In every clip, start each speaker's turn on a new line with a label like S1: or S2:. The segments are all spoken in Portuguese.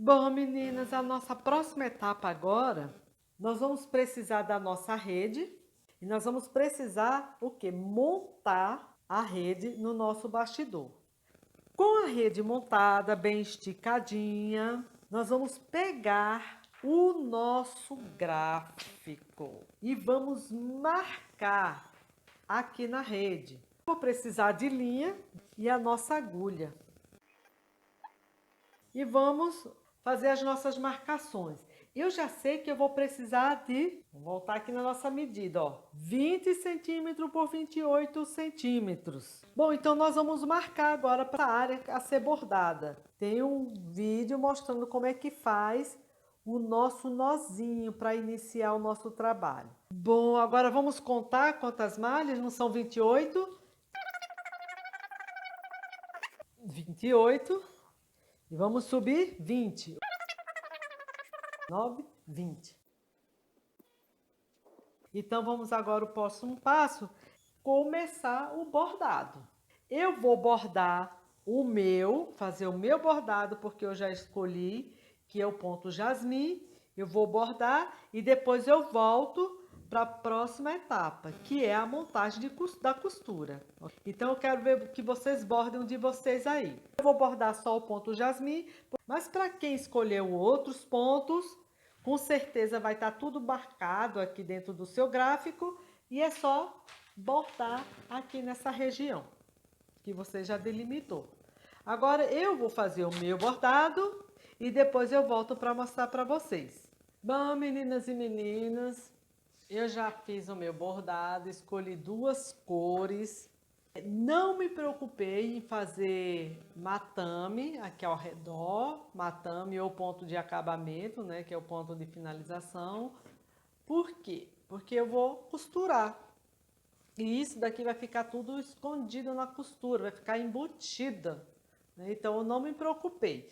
S1: Bom, meninas, a nossa próxima etapa agora, nós vamos precisar da nossa rede e nós vamos precisar o quê? Montar a rede no nosso bastidor. Com a rede montada, bem esticadinha, nós vamos pegar o nosso gráfico e vamos marcar aqui na rede. Vou precisar de linha e a nossa agulha. E vamos fazer as nossas marcações. Eu já sei que eu vou precisar de, vou voltar aqui na nossa medida, ó, 20 centímetros por 28 centímetros. Bom, então nós vamos marcar agora para a área a ser bordada. Tem um vídeo mostrando como é que faz o nosso nozinho para iniciar o nosso trabalho. Bom, agora vamos contar quantas malhas, não são 28? 28. E vamos subir 20. 9, 20. Então, vamos agora o próximo passo, começar o bordado. Eu vou bordar fazer o meu bordado, porque eu já escolhi, que é o ponto jasmim. Eu vou bordar e depois eu volto para a próxima etapa, que é a montagem da costura. Então, eu quero ver que vocês bordem de vocês aí. Eu vou bordar só o ponto jasmim, mas para quem escolheu outros pontos, com certeza vai estar tudo marcado aqui dentro do seu gráfico e é só bordar aqui nessa região que você já delimitou. Agora eu vou fazer o meu bordado e depois eu volto para mostrar para vocês. Bom, meninas e meninos, eu já fiz o meu bordado, escolhi duas cores. Não me preocupei em fazer matame aqui ao redor, matame ou ponto de acabamento, né, que é o ponto de finalização. Por quê? Porque eu vou costurar. E isso daqui vai ficar tudo escondido na costura, vai ficar embutida, né? Então eu não me preocupei.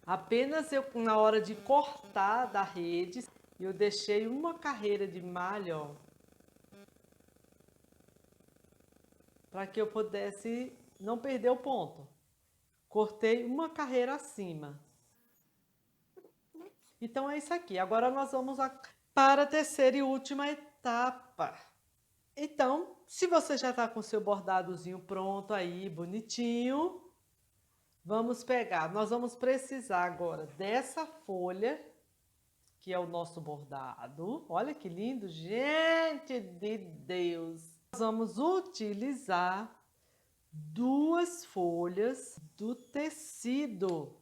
S1: Apenas eu, na hora de cortar da rede, eu deixei uma carreira de malha, ó, para que eu pudesse não perder o ponto. Cortei uma carreira acima. Então é isso aqui. Agora nós vamos para a terceira e última etapa. Então, se você já está com seu bordadozinho pronto aí, bonitinho, vamos pegar. Nós vamos precisar agora dessa folha, que é o nosso bordado. Olha que lindo, gente de Deus! Nós vamos utilizar duas folhas do tecido,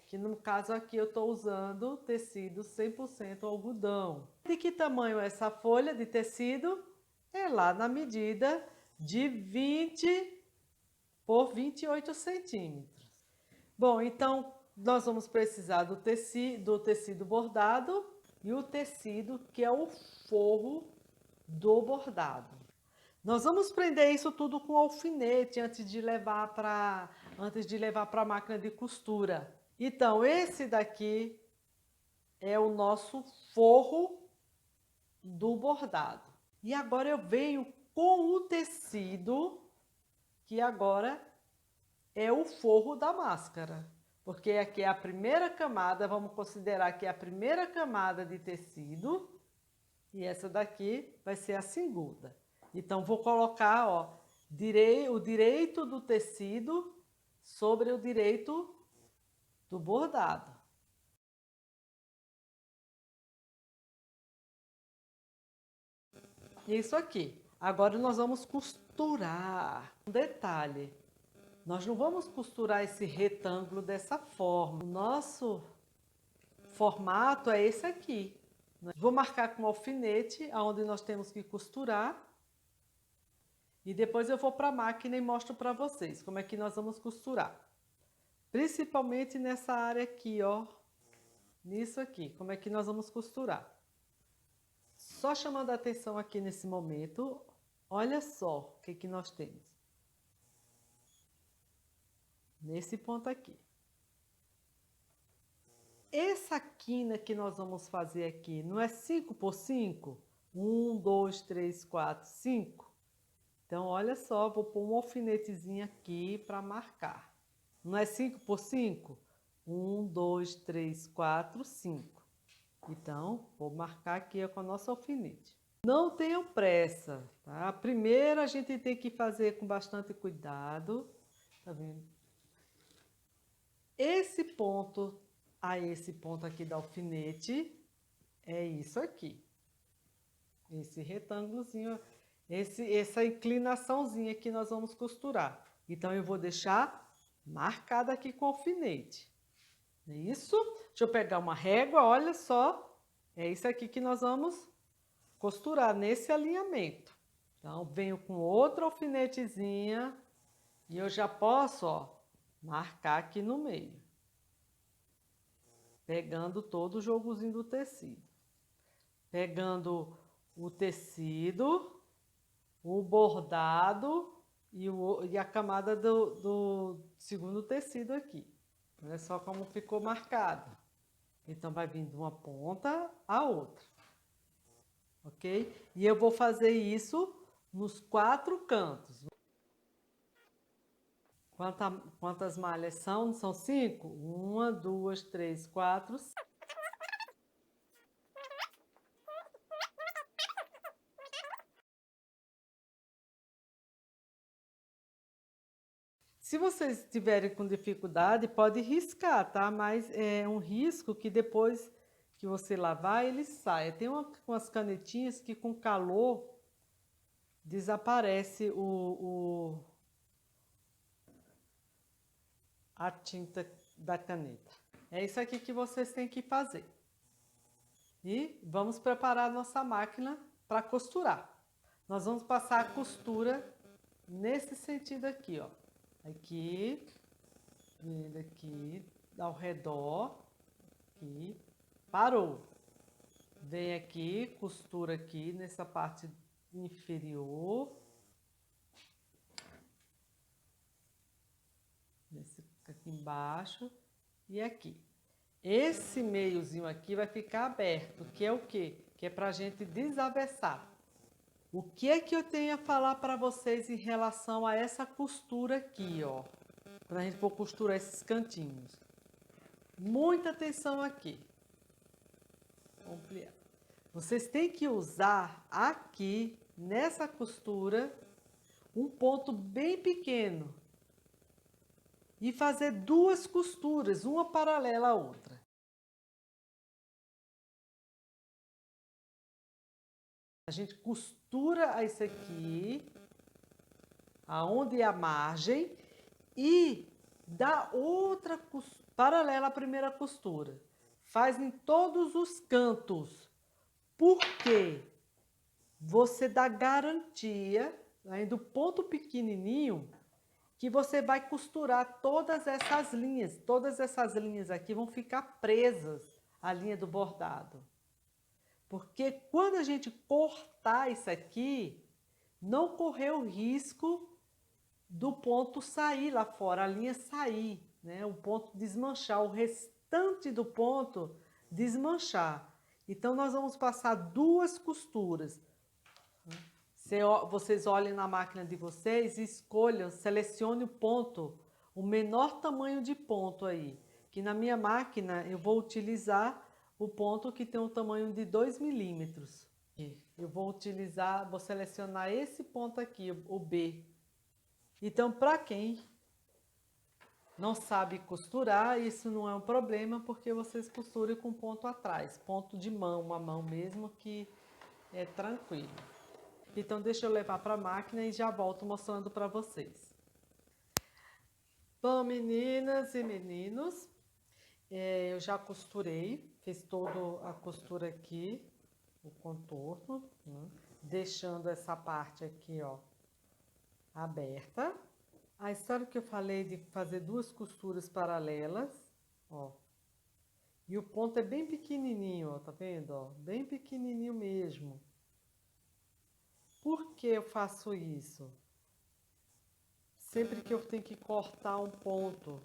S1: que no caso aqui eu estou usando tecido 100% algodão. De que tamanho é essa folha de tecido? É lá na medida de 20 por 28 centímetros. Bom, então nós vamos precisar do tecido bordado e o tecido que é o forro do bordado. Nós vamos prender isso tudo com alfinete antes de levar para a máquina de costura. Então, esse daqui é o nosso forro do bordado. E agora eu venho com o tecido, que agora é o forro da máscara. Porque aqui é a primeira camada, vamos considerar que é a primeira camada de tecido. E essa daqui vai ser a segunda. Então, vou colocar, ó, o direito do tecido sobre o direito do bordado. Isso aqui. Agora nós vamos costurar. Um detalhe, nós não vamos costurar esse retângulo dessa forma. O nosso formato é esse aqui. Vou marcar com alfinete aonde nós temos que costurar. E depois eu vou para a máquina e mostro para vocês como é que nós vamos costurar. Principalmente nessa área aqui, ó. Nisso aqui, como é que nós vamos costurar. Só chamando a atenção aqui nesse momento, olha só o que nós temos. Nesse ponto aqui. Essa quina que nós vamos fazer aqui, não é 5 por 5? 1, 2, 3, 4, 5. Então, olha só, vou pôr um alfinetezinho aqui para marcar. Não é 5 por 5? 1, 2, 3, 4, 5. Então, vou marcar aqui com a nossa alfinete. Não tenham pressa, tá? Primeiro a gente tem que fazer com bastante cuidado, tá vendo? Esse ponto a esse ponto aqui da alfinete é isso aqui. Esse retângulozinho, essa inclinaçãozinha que nós vamos costurar. Então, eu vou deixar marcada aqui com alfinete. É isso? Deixa eu pegar uma régua, olha só. É isso aqui que nós vamos costurar nesse alinhamento. Então, venho com outra alfinetezinha e eu já posso, ó, marcar aqui no meio. Pegando todo o jogozinho do tecido. Pegando o tecido, o bordado e a camada do segundo tecido aqui. Olha só como ficou marcado. Então, vai vir de uma ponta à outra. Ok? E eu vou fazer isso nos 4 cantos. Quantas malhas são? São 5? 1, 2, 3, 4, 5. Se vocês estiverem com dificuldade, pode riscar, tá? Mas é um risco que depois que você lavar, ele sai. Tem umas canetinhas que com calor desaparece a tinta da caneta. É isso aqui que vocês têm que fazer. E vamos preparar a nossa máquina para costurar. Nós vamos passar a costura nesse sentido aqui, ó. Aqui, vindo aqui, ao redor, aqui, parou. Vem aqui, costura aqui nessa parte inferior. Aqui embaixo e aqui. Esse meiozinho aqui vai ficar aberto, que é o quê? Que é pra gente desavessar. O que é que eu tenho a falar para vocês em relação a essa costura aqui, ó? Quando a gente for costurar esses cantinhos. Muita atenção aqui. Vamos ampliar. Vocês têm que usar aqui, nessa costura, um ponto bem pequeno. E fazer 2 costuras, uma paralela à outra. A gente costura isso aqui, aonde é a margem, e dá outra paralela à primeira costura. Faz em todos os cantos. Por quê? Você dá garantia, aí do ponto pequenininho, que você vai costurar todas essas linhas. Todas essas linhas aqui vão ficar presas à linha do bordado. Porque quando a gente cortar isso aqui, não correr o risco do ponto sair lá fora, a linha sair, né? O ponto desmanchar, o restante do ponto desmanchar. Então, nós vamos passar 2 costuras. Vocês olhem na máquina de vocês e escolham, selecione o ponto, o menor tamanho de ponto aí. Que na minha máquina eu vou utilizar o ponto que tem um tamanho de 2 milímetros. Eu vou selecionar esse ponto aqui, o B. Então, para quem não sabe costurar, isso não é um problema, porque vocês costurem com ponto atrás, ponto de mão, uma mão mesmo, que é tranquilo. Então, deixa eu levar para a máquina e já volto mostrando para vocês. Bom, meninas e meninos, eu já costurei, fiz toda a costura aqui, o contorno, né? Deixando essa parte aqui, ó, aberta. A história que eu falei de fazer 2 costuras paralelas, ó. E o ponto é bem pequenininho, ó, tá vendo, ó? Bem pequenininho mesmo. Por que eu faço isso? Sempre que eu tenho que cortar um ponto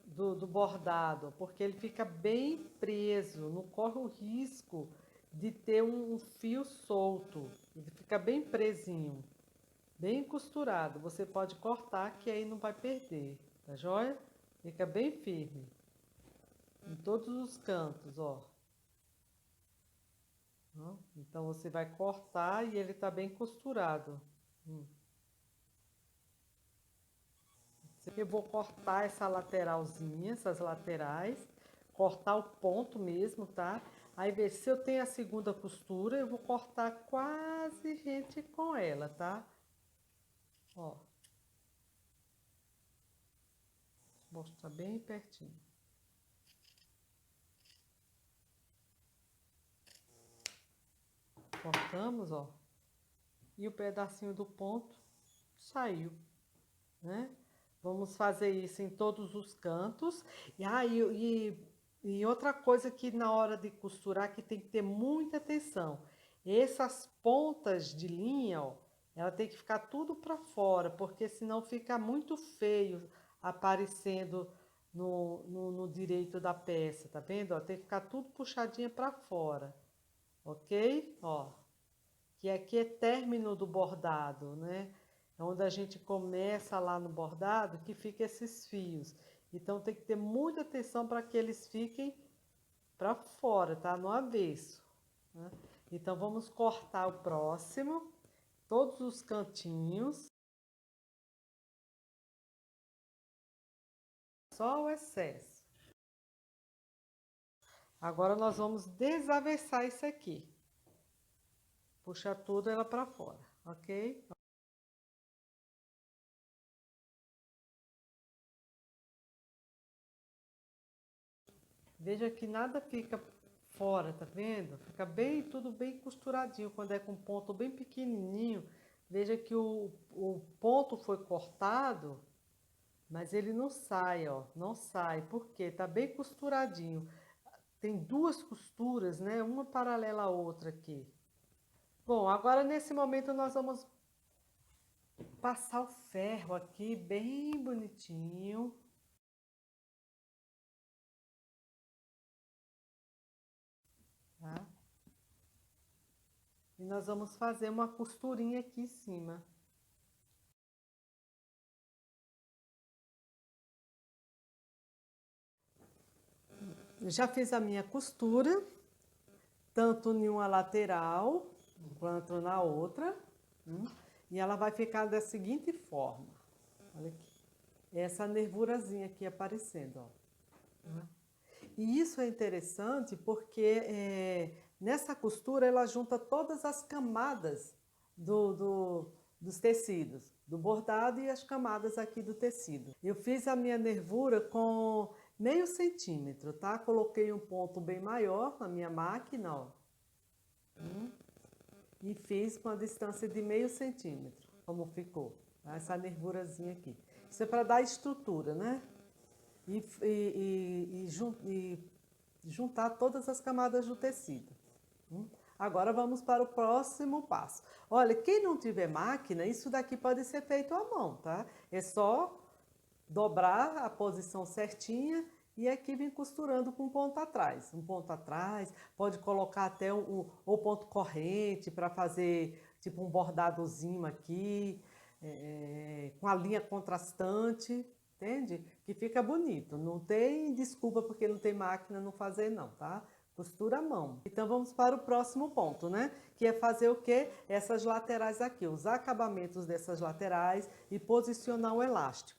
S1: do bordado, porque ele fica bem preso, não corre o risco de ter um fio solto, ele fica bem presinho, bem costurado. Você pode cortar que aí não vai perder, tá joia? Fica bem firme. Em todos os cantos, ó. Então, você vai cortar e ele tá bem costurado. Eu vou cortar essa lateralzinha, essas laterais, cortar o ponto mesmo, tá? Aí, ver se eu tenho a segunda costura, eu vou cortar quase rente com ela, tá? Ó. Vou mostrar bem pertinho. Cortamos, ó. E o pedacinho do ponto saiu, né? Vamos fazer isso em todos os cantos. E outra coisa que na hora de costurar que tem que ter muita atenção. Essas pontas de linha, ó, ela tem que ficar tudo para fora, porque senão fica muito feio aparecendo no direito da peça, tá vendo? Ó, tem que ficar tudo puxadinha para fora, ok? Ó, que aqui é término do bordado, né? É onde a gente começa lá no bordado que fica esses fios. Então tem que ter muita atenção para que eles fiquem para fora, tá? No avesso, né? Então vamos cortar o próximo, todos os cantinhos, só o excesso. Agora nós vamos desavessar isso aqui. Puxa tudo ela para fora, ok? Veja que nada fica fora, tá vendo? Fica bem, tudo bem costuradinho. Quando é com ponto bem pequenininho, veja que o ponto foi cortado, mas ele não sai, ó. Não sai, porque tá bem costuradinho. Tem duas costuras, né? Uma paralela à outra aqui. Bom, agora nesse momento nós vamos passar o ferro aqui bem bonitinho. Tá? E nós vamos fazer uma costurinha aqui em cima. Eu já fiz a minha costura, tanto em uma lateral quanto na outra. E ela vai ficar da seguinte forma. Olha aqui. Essa nervurazinha aqui aparecendo, ó. E isso é interessante porque nessa costura ela junta todas as camadas dos tecidos, do bordado e as camadas aqui do tecido. Eu fiz a minha nervura com meio centímetro, tá? Coloquei um ponto bem maior na minha máquina, ó. E fiz com a distância de meio centímetro, como ficou, tá? Essa nervurazinha aqui. Isso é para dar estrutura, né? E juntar todas as camadas do tecido. Agora vamos para o próximo passo. Olha, quem não tiver máquina, isso daqui pode ser feito à mão, tá? É só dobrar a posição certinha e aqui vem costurando com um ponto atrás. Um ponto atrás, pode colocar até o ponto corrente para fazer tipo um bordadozinho aqui, com a linha contrastante, entende? Que fica bonito. Não tem desculpa porque não tem máquina não fazer não, tá? Costura à mão. Então vamos para o próximo ponto, né? Que é fazer o quê? Essas laterais aqui, os acabamentos dessas laterais e posicionar o elástico.